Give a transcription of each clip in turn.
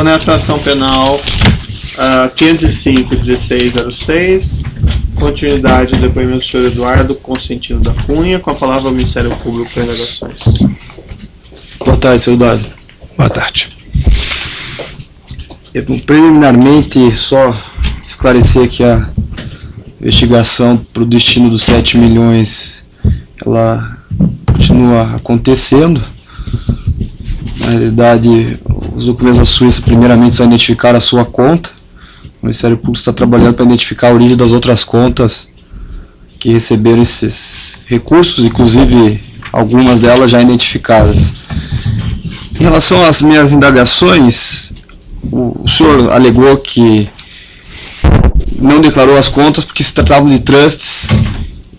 Então, nessa ação penal 505-1606, continuidade do depoimento do senhor Eduardo Consentino da Cunha, com a palavra ao Ministério Público para indagações. Boa tarde, senhor Eduardo. Boa tarde. Preliminarmente, só esclarecer que a investigação para o destino dos 7 milhões, ela continua acontecendo. Na realidade, os documentos da Suíça, primeiramente, só identificaram a sua conta. O Ministério Público está trabalhando para identificar a origem das outras contas que receberam esses recursos, inclusive algumas delas já identificadas. Em relação às minhas indagações, o senhor alegou que não declarou as contas porque se tratavam de trusts,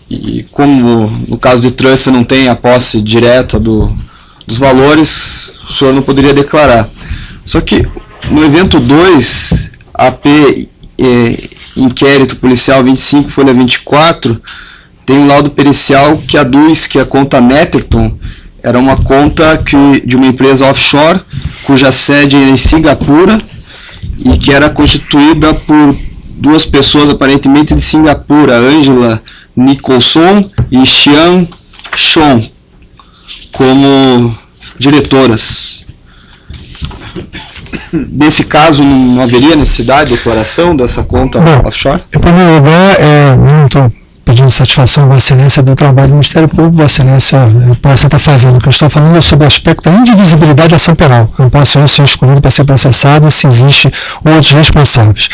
e como no caso de trust você não tem a posse direta dos valores, o senhor não poderia declarar. Só que no evento 2, AP Inquérito Policial 25, folha 24, tem um laudo pericial que aduz que a conta Netherton era uma conta de uma empresa offshore, cuja sede é em Singapura, e que era constituída por duas pessoas aparentemente de Singapura, Angela Nicholson e Xiang Chong, como diretoras. Nesse caso, não haveria necessidade de declaração dessa conta offshore? Em primeiro lugar, eu não estou pedindo satisfação, Vossa Excelência, do trabalho do Ministério Público. Vossa Excelência está fazendo. O que eu estou falando é sobre o aspecto da indivisibilidade da ação penal. Eu não posso ser escolhido para ser processado se existe outros responsáveis.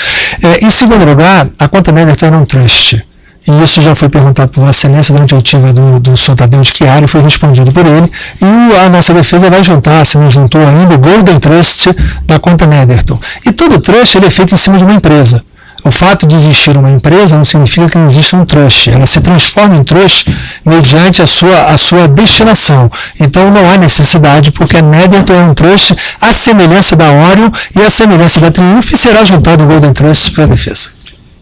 Em segundo lugar, a conta Netherton era um trust. E isso já foi perguntado por Vossa Excelência durante a oitiva do senhor Tadeu de Chiari, foi respondido por ele, e a nossa defesa vai juntar, se não juntou ainda, o Golden Trust da conta Netherton. E todo trust ele é feito em cima de uma empresa. O fato de existir uma empresa não significa que não exista um trust. Ela se transforma em trust mediante a sua destinação. Então não há necessidade, porque a Netherton é um trust à semelhança da Orion e à semelhança da Triumph, e será juntado o Golden Trust para a defesa.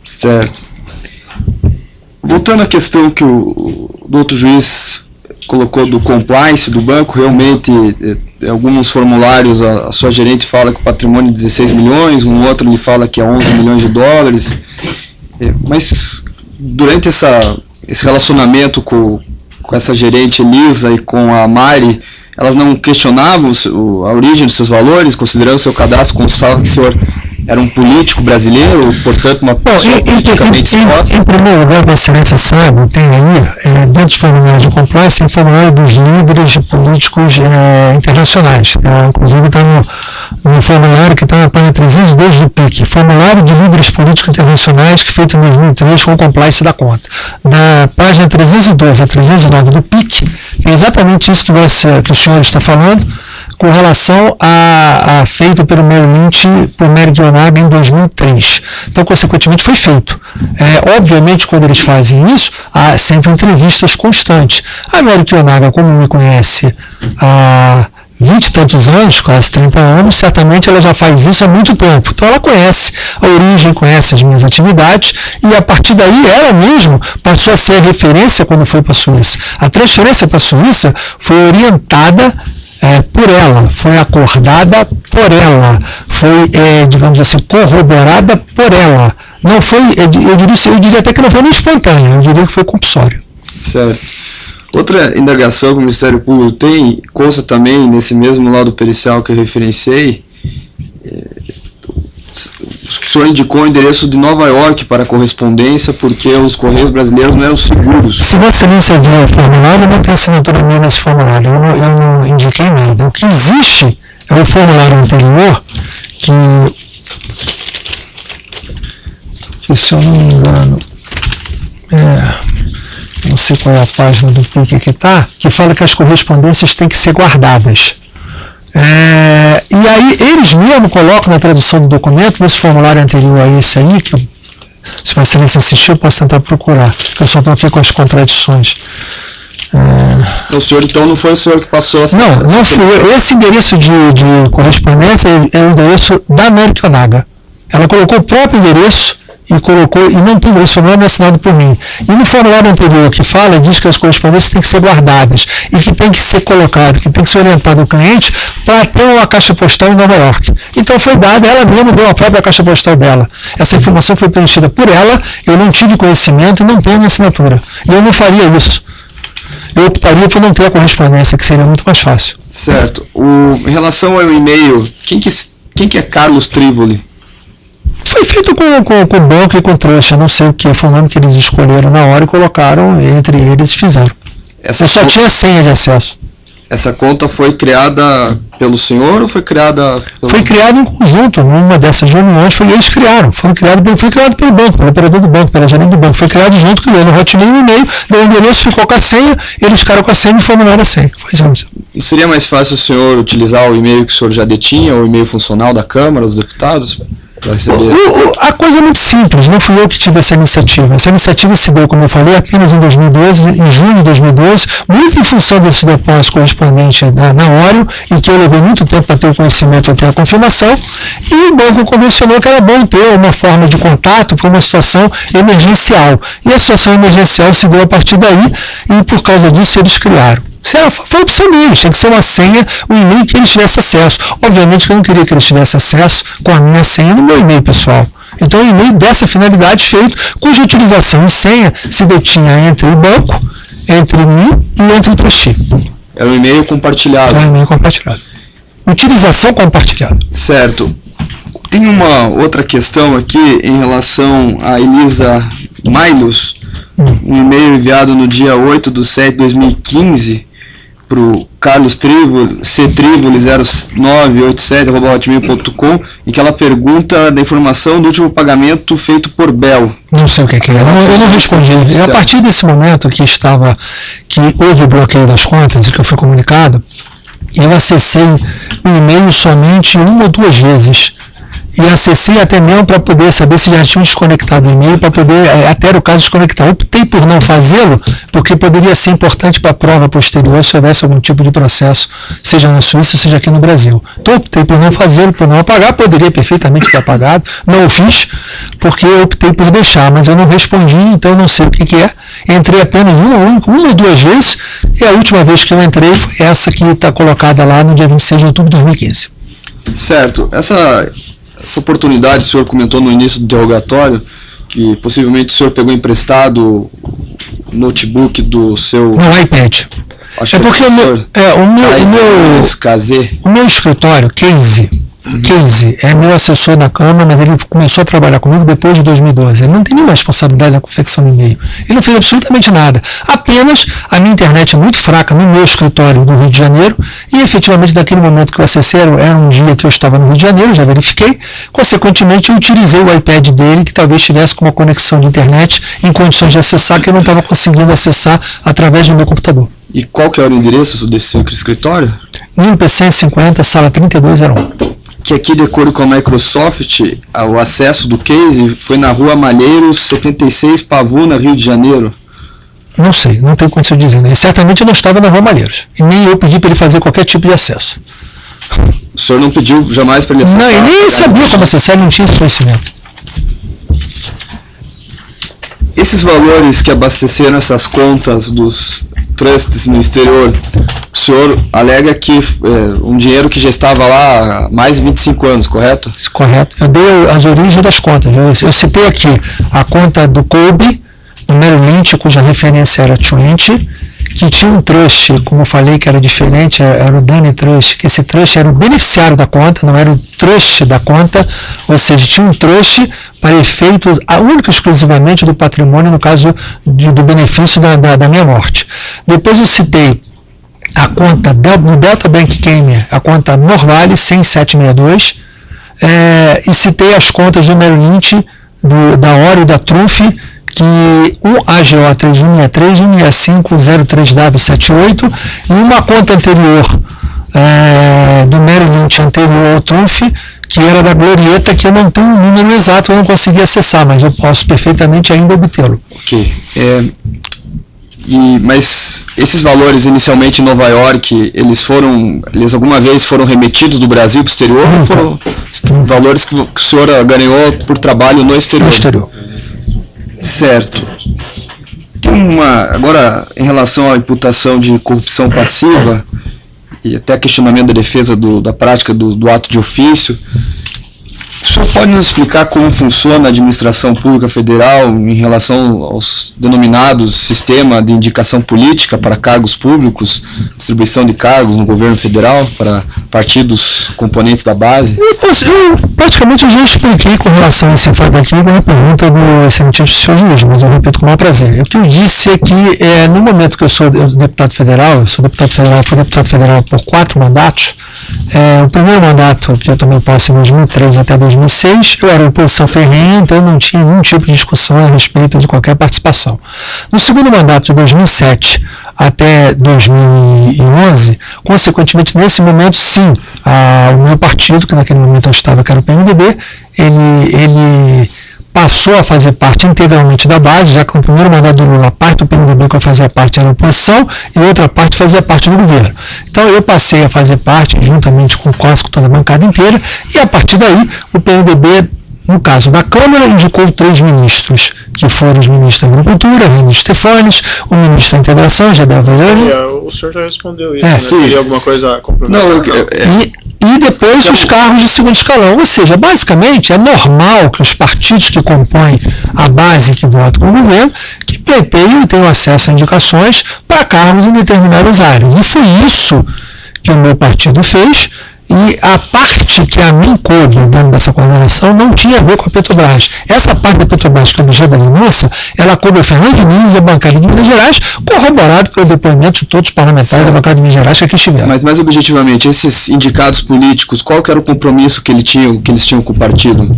Certo. Voltando à questão que o outro juiz colocou do compliance do banco, realmente alguns formulários a sua gerente fala que o patrimônio é 16 milhões, um outro lhe fala que é 11 milhões de dólares, mas durante esse relacionamento com essa gerente Elisa e com a Mari, elas não questionavam a origem dos seus valores, considerando o seu cadastro constava que o senhor era um político brasileiro, portanto uma pessoa politicamente exposta? Em primeiro lugar, Vossa Excelência sabe, tem aí, dentro dos formulários de compliance, tem formulário dos líderes políticos internacionais. Inclusive está no formulário que está na página 302 do PIC, formulário de líderes políticos internacionais, que foi feito em 2003 com o compliance da conta. Da página 312 a 309 do PIC, é exatamente isso que o senhor está falando, com relação a feito pelo Merrill Lynch, por Merrick Yonaga em 2003. Então, consequentemente, foi feito. Obviamente, quando eles fazem isso, há sempre entrevistas constantes. A Merrick Yonaga, como me conhece há 20 e tantos anos, quase 30 anos, certamente ela já faz isso há muito tempo. Então ela conhece a origem, conhece as minhas atividades, e a partir daí ela mesma passou a ser referência quando foi para a Suíça. A transferência para a Suíça foi orientada por ela, foi acordada por ela, foi, digamos assim, corroborada por ela. Não foi, eu diria até que não foi nem espontânea, eu diria que foi compulsório. Certo. Outra indagação que o Ministério Público tem, consta também nesse mesmo laudo pericial que eu referenciei, o senhor indicou o endereço de Nova York para correspondência porque os Correios brasileiros não eram seguros. Se Vossa Excelência viu o formulário, não tem assinatura minha nesse formulário, eu não indiquei nada. O que existe é o formulário anterior que se eu não me engano, não sei qual é a página do PIC que está, que fala que as correspondências têm que ser guardadas. E aí eles mesmo colocam na tradução do documento, nesse formulário anterior a esse aí, que se Vossa Excelência assistir, eu posso tentar procurar, porque eu só estou aqui com as contradições. O senhor, então, não foi o senhor que passou essa... Não fui eu. Esse endereço de correspondência é o endereço da Merrick Yonaga. Ela colocou o próprio endereço e colocou, e não tem, esse formulário não é assinado por mim. E no formulário anterior que fala, diz que as correspondências têm que ser guardadas e que tem que ser colocado, que tem que ser orientado ao cliente para ter uma caixa postal em Nova York. Então foi dada, ela mesma deu a própria caixa postal dela. Essa informação foi preenchida por ela, eu não tive conhecimento e não tenho minha assinatura. E eu não faria isso. Eu optaria por não ter a correspondência, que seria muito mais fácil. Certo. Em relação ao e-mail, quem que é Carlos Trivoli? Foi feito com o banco e com o trust, eu não sei o que, foi o nome que eles escolheram na hora e colocaram, entre eles fizeram. Eu só tinha senha de acesso. Essa conta foi criada pelo senhor ou foi criada pelo... Foi criada em conjunto, numa dessas reuniões, eles criaram, foi criado pelo banco, pelo operador do banco, pela gerente do banco, foi criado junto com ele, no Hotmail e e-mail, o endereço ficou com a senha, eles ficaram com a senha e formularam a senha. Foi isso. Não seria mais fácil o senhor utilizar o e-mail que o senhor já detinha, o e-mail funcional da Câmara, os deputados? A coisa é muito simples, não fui eu que tive essa iniciativa. Essa iniciativa se deu, como eu falei, apenas em 2012, em junho de 2012, muito em função desses depósitos correspondentes na Oreo, e que eu levei muito tempo para ter o conhecimento até a confirmação, e o banco convencionou que era bom ter uma forma de contato para uma situação emergencial. E a situação emergencial se deu a partir daí, e por causa disso eles criaram. Foi a opção deles, tinha que ser uma senha, um e-mail que eles tivessem acesso. Obviamente que eu não queria que eles tivessem acesso com a minha senha no meu e-mail pessoal. Então o e-mail dessa finalidade feito, cuja utilização e senha se detinha entre o banco, entre mim e entre o trustee. Era um e-mail compartilhado. Era um e-mail compartilhado. Utilização compartilhada. Certo. Tem uma outra questão aqui em relação a Elisa Mailos, um e-mail enviado no dia 8/7/2015, para o Carlos Trivoli, ctrivoli0987@hotmail.com, em que ela pergunta da informação do último pagamento feito por Bell. Não sei o que é. Eu não respondi. A partir desse momento que houve o bloqueio das contas e que eu fui comunicado, eu acessei o e-mail somente uma ou duas vezes. E acessei até mesmo para poder saber se já tinham desconectado o e-mail, para poder, até era o caso, desconectar. Optei por não fazê-lo, porque poderia ser importante para a prova posterior se houvesse algum tipo de processo, seja na Suíça, seja aqui no Brasil. Então optei por não fazê-lo, por não apagar, poderia perfeitamente ter apagado, não o fiz, porque eu optei por deixar, mas eu não respondi, então eu não sei o que é. Entrei apenas uma ou duas vezes, e a última vez que eu entrei foi essa que está colocada lá no dia 26 de outubro de 2015. Certo. Essa oportunidade, o senhor comentou no início do interrogatório que possivelmente o senhor pegou emprestado o notebook do seu... Não, iPad. Acho porque o meu escritório, Casey é meu assessor da Câmara, mas ele começou a trabalhar comigo depois de 2012. Ele não tem nenhuma responsabilidade na confecção do e-mail. Ele não fez absolutamente nada. Apenas a minha internet é muito fraca no meu escritório do Rio de Janeiro e efetivamente naquele momento que eu acessei era um dia que eu estava no Rio de Janeiro, já verifiquei. Consequentemente eu utilizei o iPad dele, que talvez tivesse com uma conexão de internet em condições de acessar, que eu não estava conseguindo acessar através do meu computador. E qual que era o endereço desse seu escritório? NIMP 150, sala 3201. Que aqui, de acordo com a Microsoft, o acesso do case foi na Rua Malheiros, 76, Pavuna, Rio de Janeiro. Não sei, não tenho condição de dizer. Né? Certamente eu não estava na Rua Malheiros. E nem eu pedi para ele fazer qualquer tipo de acesso. O senhor não pediu jamais para ele acessar? Não, eu nem sabia como acessar, ele não tinha esse conhecimento. Esses valores que abasteceram essas contas dos trusts no exterior, o senhor alega que um dinheiro que já estava lá há mais de 25 anos, correto? Correto. Eu dei as origens das contas. Eu citei aqui a conta do Kobe, no Merrill Lynch, cuja referência era 20, que tinha um trust, como eu falei, que era diferente, era o Dani Trust, que esse trust era o beneficiário da conta, não era o trust da conta, ou seja, tinha um trust para efeitos único e exclusivamente do patrimônio, no caso do benefício da minha morte. Depois eu citei a conta do Delta Bank Kenya, a conta Norvale 10762, e citei as contas do Merrill Lynch, da Oreo e da Trumf, que um AGO 3163, 16503W78 e uma conta anterior do Merrill Lynch anterior ao Trumf, que era da Glorieta, que eu não tenho um número exato, eu não consegui acessar, mas eu posso perfeitamente ainda obtê-lo. Ok. Mas esses valores inicialmente em Nova York, eles alguma vez foram remetidos do Brasil para o exterior? Valores que o senhor ganhou por trabalho no exterior. No exterior. Certo. Tem agora, em relação à imputação de corrupção passiva, e até questionamento da defesa da prática do ato de ofício, o senhor pode nos explicar como funciona a administração pública federal em relação aos denominados sistema de indicação política para cargos públicos, distribuição de cargos no governo federal para partidos componentes da base? Eu praticamente já expliquei com relação a esse fato aqui com a pergunta do excelentíssimo senhor juiz, mas eu repito com o maior prazer. O que eu disse é que no momento que eu sou deputado federal, fui deputado federal por 4 mandatos. O primeiro mandato que eu tomei posse em 2003 até 2006, eu era oposição ferrenha, então eu não tinha nenhum tipo de discussão a respeito de qualquer participação. No segundo mandato, de 2007 até 2011, consequentemente, nesse momento, sim, o meu partido, que naquele momento eu estava, que era o PMDB, ele passou a fazer parte integralmente da base, já que no primeiro mandato do Lula, a parte do PMDB que eu fazia parte era a oposição e outra parte fazia parte do governo. Então eu passei a fazer parte, juntamente com quase toda a bancada inteira, e a partir daí o PMDB, no caso da Câmara, indicou 3 ministros, que foram os ministros da Agricultura, Renan Stefanes, o ministro da Integração, Gedel Veiani. O senhor já respondeu isso, né? Sim. Teria alguma coisa a complementar? E depois os cargos de segundo escalão. Ou seja, basicamente é normal que os partidos que compõem a base que votam com o governo, que pretendam e tenham acesso a indicações para cargos em determinadas áreas. E foi isso que o meu partido fez. E a parte que a mim coube dentro dessa coordenação não tinha a ver com a Petrobras. Essa parte da Petrobras, que é objeto da denúncia, ela coube a Fernando Diniz e a bancada de Minas Gerais, corroborado pelo depoimento de todos os parlamentares da bancada de Minas Gerais que aqui estiveram. Mas mais objetivamente, esses indicados políticos, qual que era o compromisso que eles tinham com o partido?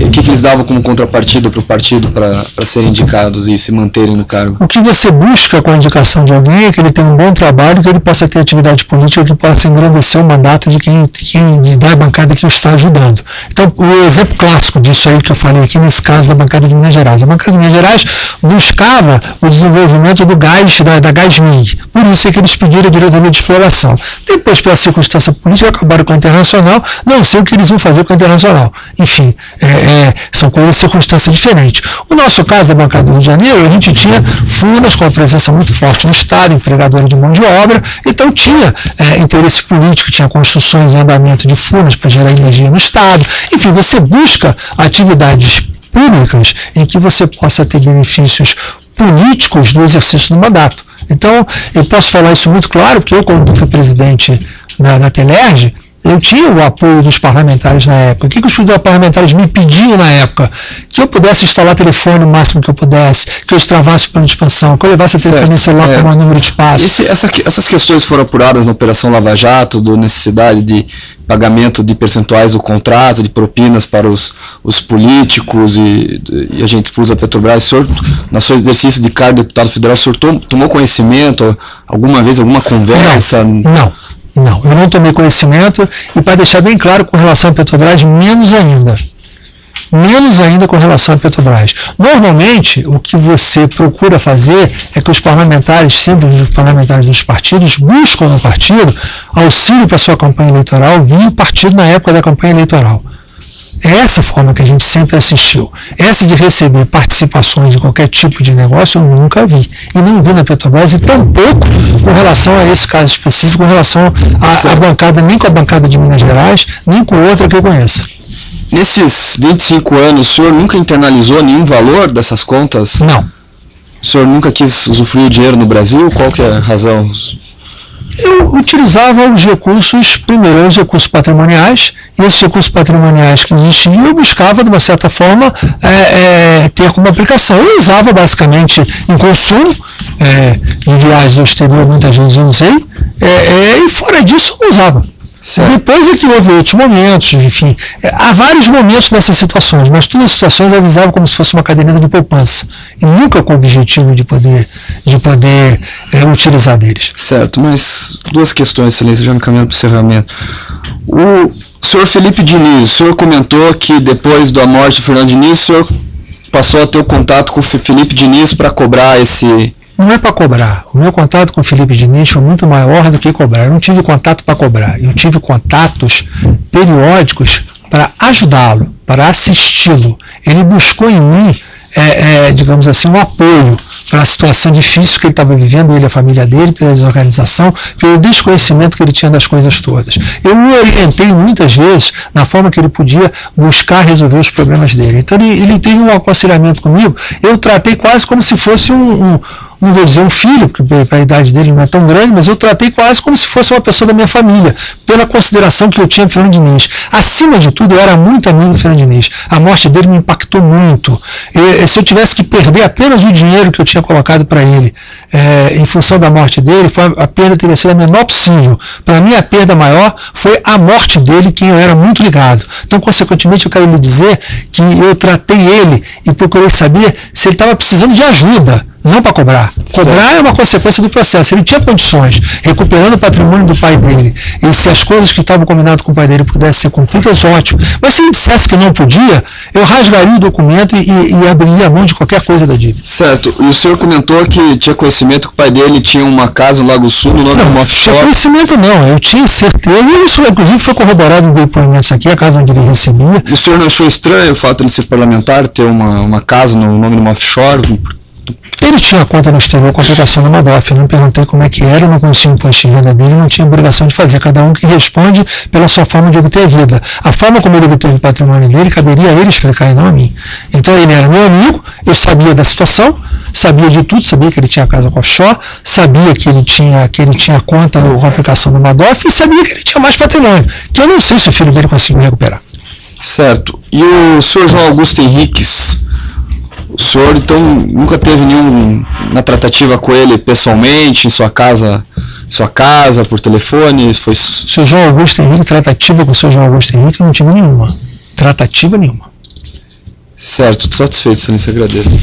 O que eles davam como contrapartida para o partido para serem indicados e se manterem no cargo? O que você busca com a indicação de alguém é que ele tenha um bom trabalho, que ele possa ter atividade política, que possa engrandecer o mandato de quem da bancada que o está ajudando. Então, o exemplo clássico disso aí que eu falei aqui, nesse caso da bancada de Minas Gerais. A bancada de Minas Gerais buscava o desenvolvimento do gás, da Gasmig. Por isso é que eles pediram a diretoria de exploração. Depois, pela circunstância política, acabaram com a Internacional. Não sei o que eles vão fazer com a Internacional. Enfim, são coisas, circunstâncias diferentes. O nosso caso da bancada do Rio de Janeiro, a gente tinha Furnas com uma presença muito forte no Estado, empregadora de mão de obra, então tinha interesse político, tinha construções em andamento de Furnas para gerar energia no Estado. Enfim, você busca atividades públicas em que você possa ter benefícios políticos do exercício do mandato. Então, eu posso falar isso muito claro, porque eu, quando fui presidente da Telerge, eu tinha o apoio dos parlamentares na época. O que os parlamentares me pediam na época? Que eu pudesse instalar telefone o máximo que eu pudesse, que eu extravasse plano de expansão, que eu levasse a telefone celular com o maior número de espaço. Essas questões foram apuradas na Operação Lava Jato, da necessidade de pagamento de percentuais do contrato, de propinas para os políticos e agentes públicos da Petrobras. O senhor, no seu exercício de cargo de deputado federal, o senhor tomou conhecimento, alguma vez, alguma conversa? Não, eu não tomei conhecimento, e para deixar bem claro, com relação à Petrobras, menos ainda com relação à Petrobras. Normalmente, o que você procura fazer é que os parlamentares, sempre os parlamentares dos partidos, buscam no partido auxílio para sua campanha eleitoral via o partido na época da campanha eleitoral. É essa forma que a gente sempre assistiu. Essa de receber participações de qualquer tipo de negócio eu nunca vi. E não vi na Petrobras, e tampouco com relação a esse caso específico, com relação à bancada, nem com a bancada de Minas Gerais, nem com outra que eu conheça. Nesses 25 anos, o senhor nunca internalizou nenhum valor dessas contas? Não. O senhor nunca quis usufruir o dinheiro no Brasil? Qual que é a razão? Eu utilizava os recursos, primeiro os recursos patrimoniais, e esses recursos patrimoniais que existiam, eu buscava, de uma certa forma, ter como aplicação. Eu usava basicamente em consumo, em viagens ao exterior muitas vezes eu usei, e fora disso eu usava. Certo. Depois é que houve outros momentos, enfim, há vários momentos dessas situações, mas todas as situações eu avisava como se fosse uma caderneta de poupança, e nunca com o objetivo de poder utilizar deles. Certo, mas duas questões, excelência, já me caminhando para o encerramento. O senhor Felipe Diniz, o senhor comentou que depois da morte de Fernando Diniz, o senhor passou a ter o contato com o Felipe Diniz para cobrar esse... Não é para cobrar. O meu contato com o Felipe Diniz foi muito maior do que cobrar. Eu não tive contato para cobrar. Eu tive contatos periódicos para ajudá-lo, para assisti-lo. Ele buscou em mim, digamos assim, um apoio para a situação difícil que ele estava vivendo, ele e a família dele, pela desorganização, pelo desconhecimento que ele tinha das coisas todas. Eu o orientei muitas vezes na forma que ele podia buscar resolver os problemas dele. Então ele teve um aconselhamento comigo, eu tratei quase como se fosse não vou dizer um filho, porque a idade dele não é tão grande, mas eu tratei quase como se fosse uma pessoa da minha família, pela consideração que eu tinha do Fernando Diniz. Acima de tudo, eu era muito amigo do Fernando Diniz. A morte dele me impactou muito. Se eu tivesse que perder apenas o dinheiro que eu tinha colocado para ele, em função da morte dele, a perda teria sido a menor possível. Para mim, a perda maior foi a morte dele, que eu era muito ligado. Então, consequentemente, eu quero lhe dizer que eu tratei ele e procurei saber se ele estava precisando de ajuda, não para cobrar. Cobrar é uma consequência do processo. Ele tinha condições, recuperando o patrimônio do pai dele, e se as coisas que estavam combinadas com o pai dele pudessem ser cumpridas, ótimo. Mas se ele dissesse que não podia, eu rasgaria o documento e abriria a mão de qualquer coisa da dívida. Certo. E o senhor comentou que tinha conhecimento que o pai dele tinha uma casa no Lago Sul, no nome de uma offshore. Não, conhecimento não. Eu tinha certeza, e isso inclusive foi corroborado em depoimentos aqui, a casa onde ele recebia. O senhor não achou estranho o fato de ele ser parlamentar, ter uma casa no nome de uma offshore? Ele tinha conta no exterior com a aplicação da Madoff. Eu não perguntei como é que era, eu não conhecia o imposto de renda dele, não tinha obrigação de fazer. Cada um que responde pela sua forma de obter a vida. A forma como ele obteve o patrimônio dele, caberia a ele explicar e não a mim. Então ele era meu amigo, eu sabia da situação, sabia de tudo, sabia que ele tinha casa com offshore, sabia que ele tinha conta com a aplicação da Madoff e sabia que ele tinha mais patrimônio, que eu não sei se o filho dele conseguiu recuperar. Certo. E o senhor João Augusto Henriques? O senhor, então, nunca teve nenhuma tratativa com ele pessoalmente, em sua casa, por telefone? Foi... Seu João Augusto Henrique, tratativa com o seu João Augusto Henrique, eu não tive nenhuma. Tratativa nenhuma. Certo, estou satisfeito, excelência, agradeço.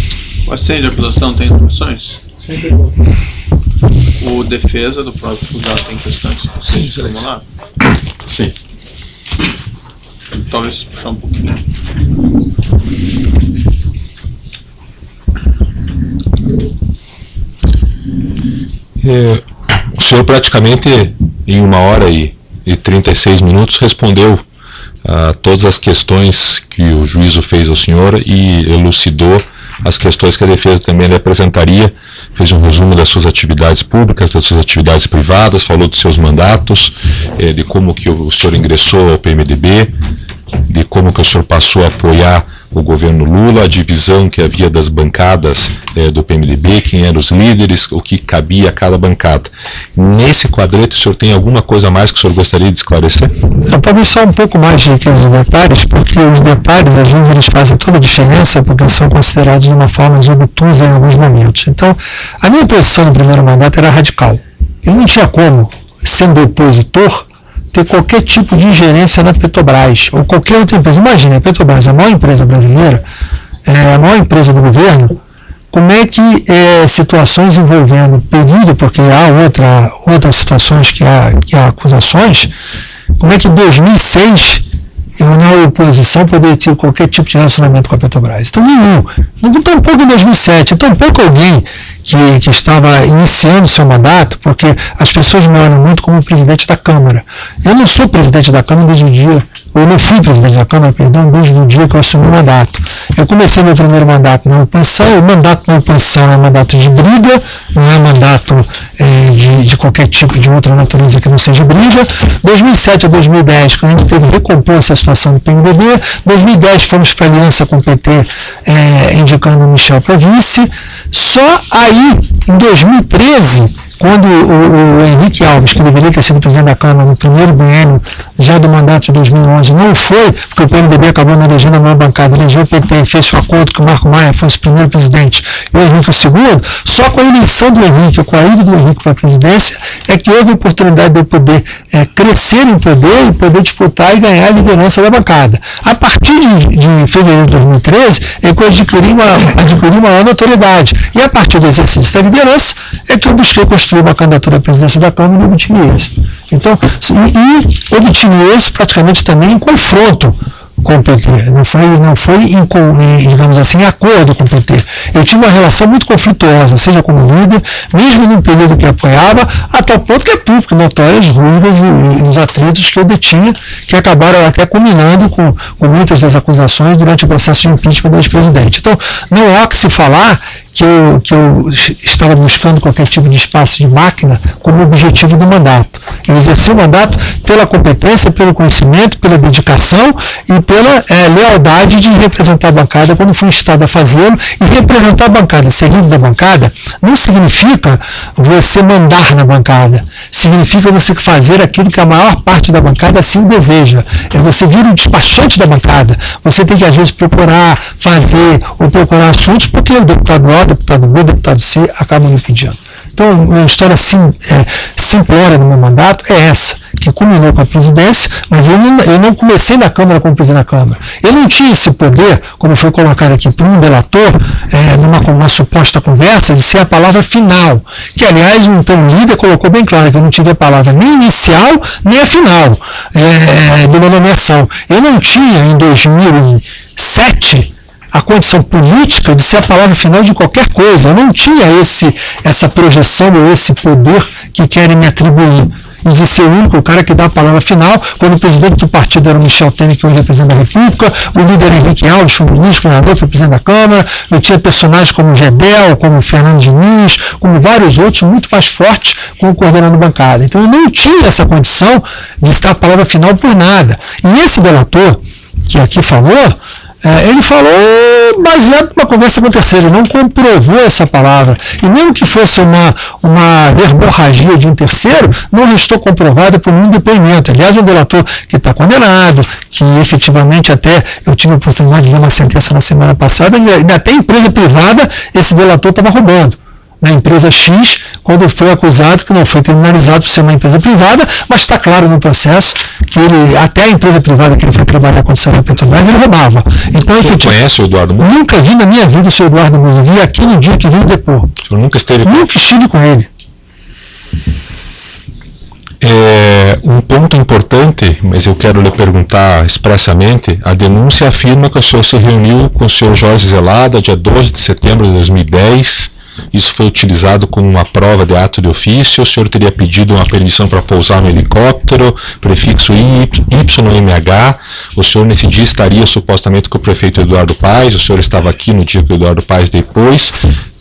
O assento de acusação tem informações? Sempre. O defesa do próprio acusado tem questões? Sim, excelência. Sim. Talvez puxar um pouquinho. O senhor praticamente em 1h36 respondeu a todas as questões que o juízo fez ao senhor e elucidou as questões que a defesa também lhe apresentaria, fez um resumo das suas atividades públicas, das suas atividades privadas, falou dos seus mandatos, de como que o senhor ingressou ao PMDB, de como que o senhor passou a apoiar o governo Lula, a divisão que havia das bancadas do PMDB, quem eram os líderes, o que cabia a cada bancada. Nesse quadrante, o senhor tem alguma coisa a mais que o senhor gostaria de esclarecer? Talvez só um pouco mais de detalhes, porque os detalhes, às vezes, eles fazem toda a diferença, porque são considerados de uma forma obtusa em alguns momentos. Então, a minha posição no primeiro mandato era radical. Eu não tinha como, sendo opositor, ter qualquer tipo de ingerência na Petrobras ou qualquer outra empresa. Imagina, a Petrobras é a maior empresa brasileira, é a maior empresa do governo. Como é que situações envolvendo período, porque há outras situações que há acusações, como é que em 2006 eu, na oposição, poderia ter qualquer tipo de relacionamento com a Petrobras? Então, nenhum. Tampouco em 2007, tampouco alguém que estava iniciando seu mandato, porque as pessoas me olham muito como presidente da Câmara. Eu não sou presidente da Câmara desde o dia, eu não fui presidente da Câmara, perdão, desde o dia que eu assumi o mandato. Eu comecei meu primeiro mandato na oposição, o mandato na oposição é mandato de briga, não é mandato de qualquer tipo de outra natureza que não seja briga. 2007 a 2010, quando a gente teve que recompor essa situação do PMDB, 2010 fomos para a aliança com o PT, indicando o Michel para vice. Só aí, em 2013, quando o Henrique Alves, que deveria ter sido presidente da Câmara no primeiro biênio já do mandato de 2011, não foi, porque o PMDB acabou não elegendo a maior bancada, elegeu o PT, fez um acordo que o Marco Maia fosse o primeiro presidente e o Henrique o segundo. Só com a eleição do Henrique, com a ida do Henrique para a presidência, é que houve a oportunidade de eu poder crescer em poder e poder disputar e ganhar a liderança da bancada. A partir de fevereiro de 2013, é que eu adquiri maior notoriedade. E a partir do exercício dessa liderança, é que eu busquei construir uma candidatura à presidência da Câmara e obtive êxito. Então, e obtive êxito praticamente também em confronto com o PT, não foi digamos assim, em acordo com o PT. Eu tive uma relação muito conflituosa, seja como líder, mesmo num período que apoiava, a tal ponto que é público, notórias rugas e os atritos que eu detinha, que acabaram até culminando com muitas das acusações durante o processo de impeachment do ex-presidente. Então, não há que se falar que eu estava buscando qualquer tipo de espaço de máquina como objetivo do mandato. Eu exerci o mandato pela competência, pelo conhecimento, pela dedicação e pela lealdade de representar a bancada quando fui instado a fazê-lo. E representar a bancada, ser líder da bancada, não significa você mandar na bancada. Significa você fazer aquilo que a maior parte da bancada assim deseja. É você vir o despachante da bancada. Você tem que, às vezes, procurar fazer ou procurar assuntos porque o deputado A, deputado B, deputado C acabam me pedindo. Então, a história simplória do meu mandato é essa, que culminou com a presidência, mas eu não comecei na Câmara como presidente da Câmara. Eu não tinha esse poder, como foi colocado aqui por um delator, numa suposta conversa, de ser a palavra final. Que, aliás, então, o líder colocou bem claro que eu não tive a palavra nem inicial, nem a final de uma nomeação. Eu não tinha, em 2007, a condição política de ser a palavra final de qualquer coisa. Eu não tinha essa projeção ou esse poder que querem me atribuir. E de ser o único cara que dá a palavra final, quando o presidente do partido era o Michel Temer, que hoje é presidente da República, o líder Henrique Alves, foi ministro, governador, foi presidente da Câmara, eu tinha personagens como o Gedel, como o Fernando Diniz, como vários outros, muito mais fortes, como coordenando bancada. Então eu não tinha essa condição de estar a palavra final por nada. E esse delator, que aqui falou, ele falou baseado numa conversa com o terceiro, ele não comprovou essa palavra. E mesmo que fosse uma verborragia de um terceiro, não restou comprovada por nenhum depoimento. Aliás, um delator que está condenado, que efetivamente até eu tive a oportunidade de ler uma sentença na semana passada, e até empresa privada esse delator estava roubando. Na empresa X, quando foi acusado, que não foi criminalizado por ser uma empresa privada, mas está claro no processo que ele, até a empresa privada que ele foi trabalhar quando saiu da Petrobras, ele roubava. Então, você conhece o Eduardo Musa? Nunca vi na minha vida o senhor Eduardo Musa. Vi aqui no dia que veio depor. O senhor nunca esteve com ele? Nunca estive com ele. Um ponto importante, mas eu quero lhe perguntar expressamente, a denúncia afirma que o senhor se reuniu com o senhor Jorge Zelada dia 12 de setembro de 2010, isso foi utilizado como uma prova de ato de ofício, o senhor teria pedido uma permissão para pousar no helicóptero, prefixo YMH, o senhor nesse dia estaria supostamente com o prefeito Eduardo Paes, o senhor estava aqui no dia que o Eduardo Paes depois.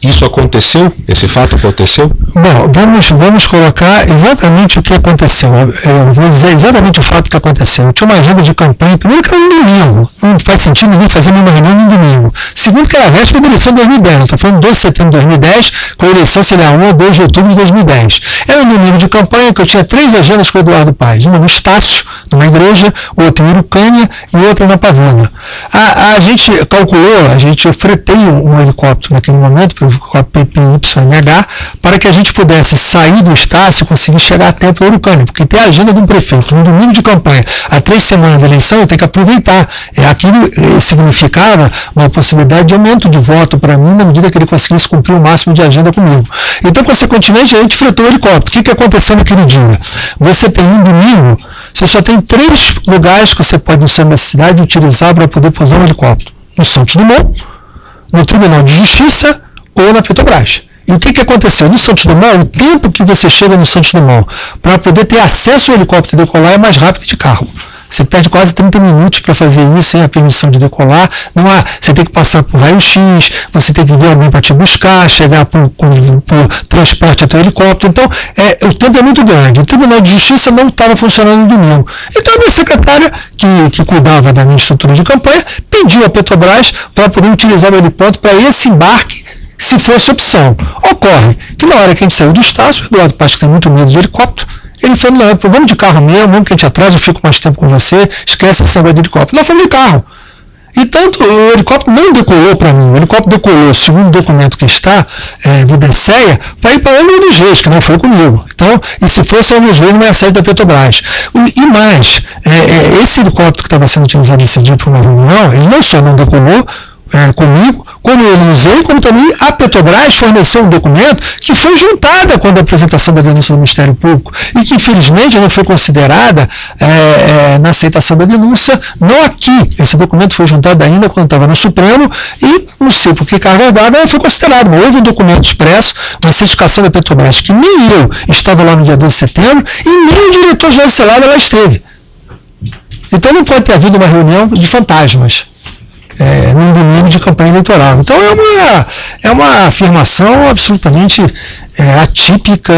Isso aconteceu? Esse fato aconteceu? Bom, vamos colocar exatamente o que aconteceu. Eu vou dizer exatamente o fato que aconteceu. Eu tinha uma agenda de campanha, primeiro que era um domingo. Não faz sentido ninguém fazer uma reunião no domingo. Segundo que era a véspera da eleição de 2010. Não estou falando 12 de setembro de 2010, com a eleição seria 1 ou 2 de outubro de 2010. Era um domingo de campanha que eu tinha 3 agendas com o Eduardo Paes. Uma no Estácio, numa igreja, outra em Urucânia e outra na Pavuna. A gente calculou, eu fretei um helicóptero naquele momento, com a PPYMH, para que a gente pudesse sair do Estácio e conseguir chegar até para o Urucânia, porque tem a agenda de um prefeito, um domingo de campanha, há 3 semanas da eleição, eu tenho que aproveitar. Aquilo significava uma possibilidade de aumento de voto para mim, na medida que ele conseguisse cumprir o máximo de agenda comigo. Então, consequentemente, a gente fretou o helicóptero. O que aconteceu naquele dia? Você tem um domingo, você só tem 3 lugares que você pode, no centro da cidade, utilizar para poder pousar um helicóptero. No Santos Dumont, no Tribunal de Justiça, ou na Petrobras. E o que aconteceu? No Santos Dumont, o tempo que você chega no Santos Dumont para poder ter acesso ao helicóptero e decolar é mais rápido de carro. Você perde quase 30 minutos para fazer isso sem a permissão de decolar. Não há, você tem que passar por raio-x, você tem que ver alguém para te buscar, chegar por transporte até o helicóptero. Então, o tempo é muito grande. O Tribunal de Justiça não estava funcionando no domingo. Então, a minha secretária, que cuidava da minha estrutura de campanha, pediu à Petrobras para poder utilizar o helicóptero para esse embarque, se fosse opção. Ocorre que na hora que a gente saiu do Estácio, o Eduardo Paes, que tem muito medo de helicóptero, ele falou, não, vamos de carro mesmo que a gente atrasa, eu fico mais tempo com você, esquece esse negócio de helicóptero. Nós fomos de carro. E tanto o helicóptero não decolou para mim, o helicóptero decolou, segundo o documento que está do DSEA, para ir para Angra dos Reis, que não foi comigo. Então, e se fosse Angra dos Reis, não ia sair da Petrobras. E mais, esse helicóptero que estava sendo utilizado nesse dia para uma reunião, ele não só não decolou, comigo, como eu usei, como também a Petrobras forneceu um documento que foi juntada quando a apresentação da denúncia do Ministério Público e que, infelizmente, não foi considerada na aceitação da denúncia, não aqui. Esse documento foi juntado ainda quando estava no Supremo e, não sei por que carga d'água, não foi considerado. Mas houve um documento expresso, uma certificação da Petrobras, que nem eu estava lá no dia 12 de setembro e nem o diretor-geral Celada lá esteve. Então não pode ter havido uma reunião de fantasmas num domingo de campanha eleitoral. Então é uma afirmação absolutamente atípica,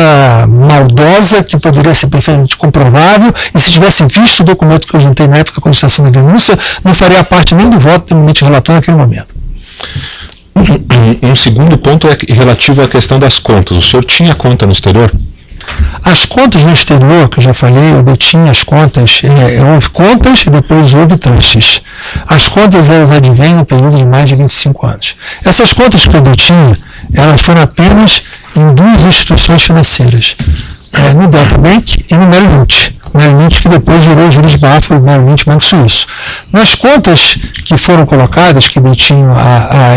maldosa, que poderia ser perfeitamente comprovável, e se tivesse visto o documento que eu juntei na época da constituição da denúncia, não faria parte nem do voto do eminente relator naquele momento. Um segundo ponto é relativo à questão das contas. O senhor tinha conta no exterior? As contas no exterior, que eu já falei, eu detinha as contas, houve contas e depois houve trustes. As contas, elas advêm no período de mais de 25 anos. Essas contas que eu detinha, elas foram apenas em duas instituições financeiras, no Delta Bank e no Merrill Lynch. Merrill Lynch, que depois virou o juros de Barra, o Merrill Lynch Banco Suíço. Nas contas que foram colocadas, que detinham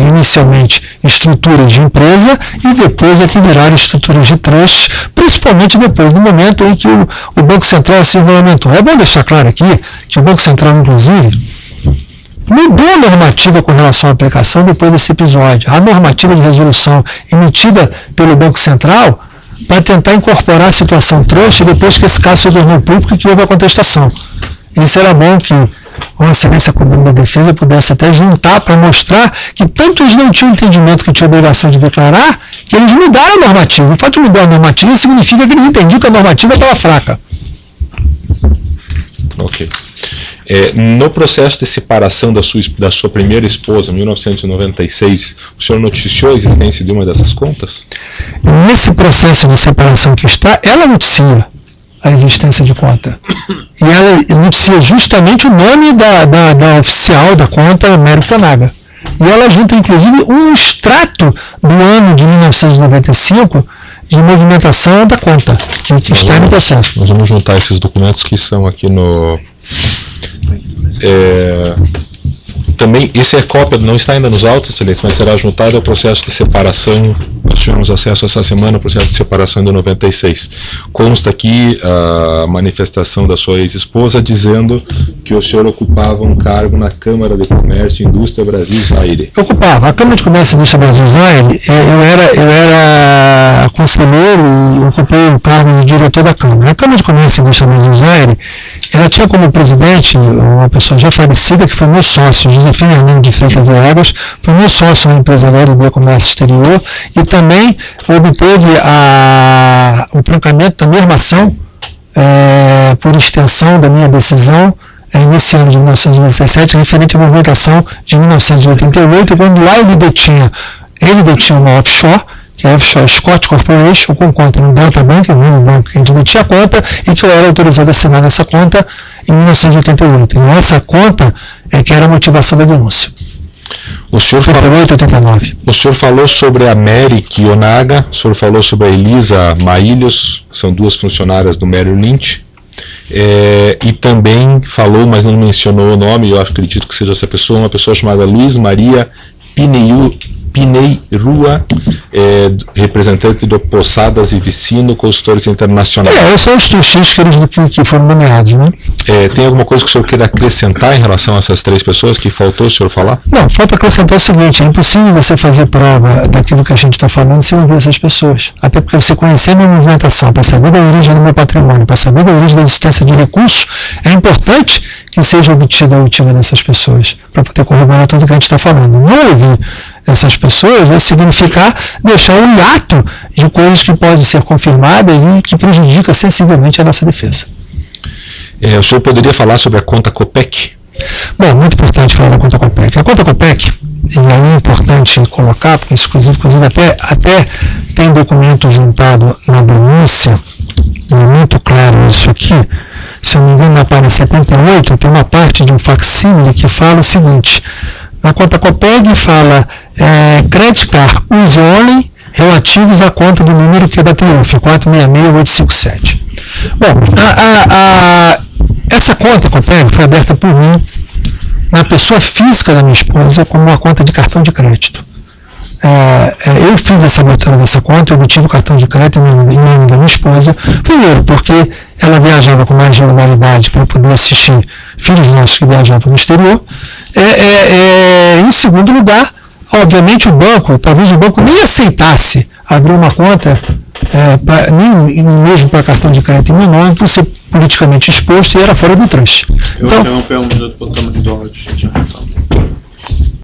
inicialmente estruturas de empresa e depois que viraram estruturas de trust, principalmente depois do momento em que o Banco Central se regulamentou. É bom deixar claro aqui que o Banco Central, inclusive, mudou a normativa com relação à aplicação depois desse episódio. A normativa de resolução emitida pelo Banco Central para tentar incorporar a situação trust depois que esse caso se tornou público e que houve a contestação. Isso era bom que uma excelência comum da defesa pudesse até juntar para mostrar que tanto eles não tinham entendimento que tinha obrigação de declarar, que eles mudaram a normativa. O fato de mudar a normativa significa que eles entendiam que a normativa estava fraca. Ok. No processo de separação da sua primeira esposa, em 1996, o senhor noticiou a existência de uma dessas contas? Nesse processo de separação que está, ela noticia a existência de conta. E ela noticia justamente o nome da oficial da conta, Américo Naga. E ela junta, inclusive, um extrato do ano de 1995 de movimentação da conta, que está no processo. Nós vamos juntar esses documentos que são aqui no... Também, essa é cópia, não está ainda nos autos, excelência, mas será juntada ao processo de separação. Nós tivemos acesso essa semana ao processo de separação de 96. Consta aqui a manifestação da sua ex-esposa dizendo que o senhor ocupava um cargo na Câmara de Comércio e Indústria Brasil-Zaire. Eu ocupava. A Câmara de Comércio e Indústria Brasil-Zaire, eu era conselheiro e ocupei o cargo de diretor da Câmara. A Câmara de Comércio e Indústria Brasil-Zaire, ela tinha como presidente uma pessoa já falecida que foi meu sócio, Josefina Hernando de Freitas Viegas, foi meu sócio na empresa Léo do Comércio Exterior e também obteve o trancamento da mesma ação por extensão da minha decisão nesse ano de 1917, referente à movimentação de 1988, quando lá ele detinha uma offshore, que é a Offshore Scott Corporation, com conta no Delta Bank, no banco que a gente detinha a conta, e que eu era autorizado a assinar nessa conta em 1988. E essa conta é que era a motivação da denúncia. O senhor falou sobre a Mary Kiyonaga, o senhor falou sobre a Elisa Maílios, são duas funcionárias do Merrill Lynch, e também falou, mas não mencionou o nome, eu acredito que seja essa pessoa, uma pessoa chamada Luiz Maria Pineirua, representante do Posadas e Vicino, consultores internacionais. Esses são os trustes que foram nomeados, né? Tem alguma coisa que o senhor queira acrescentar em relação a essas três pessoas que faltou o senhor falar? Não, falta acrescentar o seguinte: é impossível você fazer prova daquilo que a gente está falando sem ouvir essas pessoas. Até porque você conhecer a minha movimentação, para saber da origem do meu patrimônio, para saber da origem da existência de recursos, é importante que seja obtida a última dessas pessoas, para poder corroborar tudo que a gente está falando. Não ouvir essas pessoas vai significar deixar um hiato de coisas que podem ser confirmadas e que prejudica sensivelmente a nossa defesa. O senhor poderia falar sobre a conta Copec? Bom, muito importante falar da conta Copec. A conta Copec, e aí é importante colocar, porque isso, inclusive até tem documento juntado na denúncia, e é muito claro isso aqui. Se eu não me engano, na página 78, tem uma parte de um facsímile que fala o seguinte: na conta Copeg fala credit card use only relativos à conta do número que é da Triunfo, 466857. Bom, essa conta Copeg foi aberta por mim na pessoa física da minha esposa como uma conta de cartão de crédito. Eu fiz essa abertura dessa conta, eu obtive o cartão de crédito em nome da minha esposa, primeiro porque ela viajava com mais regularidade para poder assistir filhos nossos que viajavam no exterior, em segundo lugar, obviamente talvez o banco nem aceitasse abrir uma conta, nem mesmo para cartão de crédito em meu nome, por ser politicamente exposto e era fora do trust. Eu interrompi um minuto para o câmera do áudio, gente.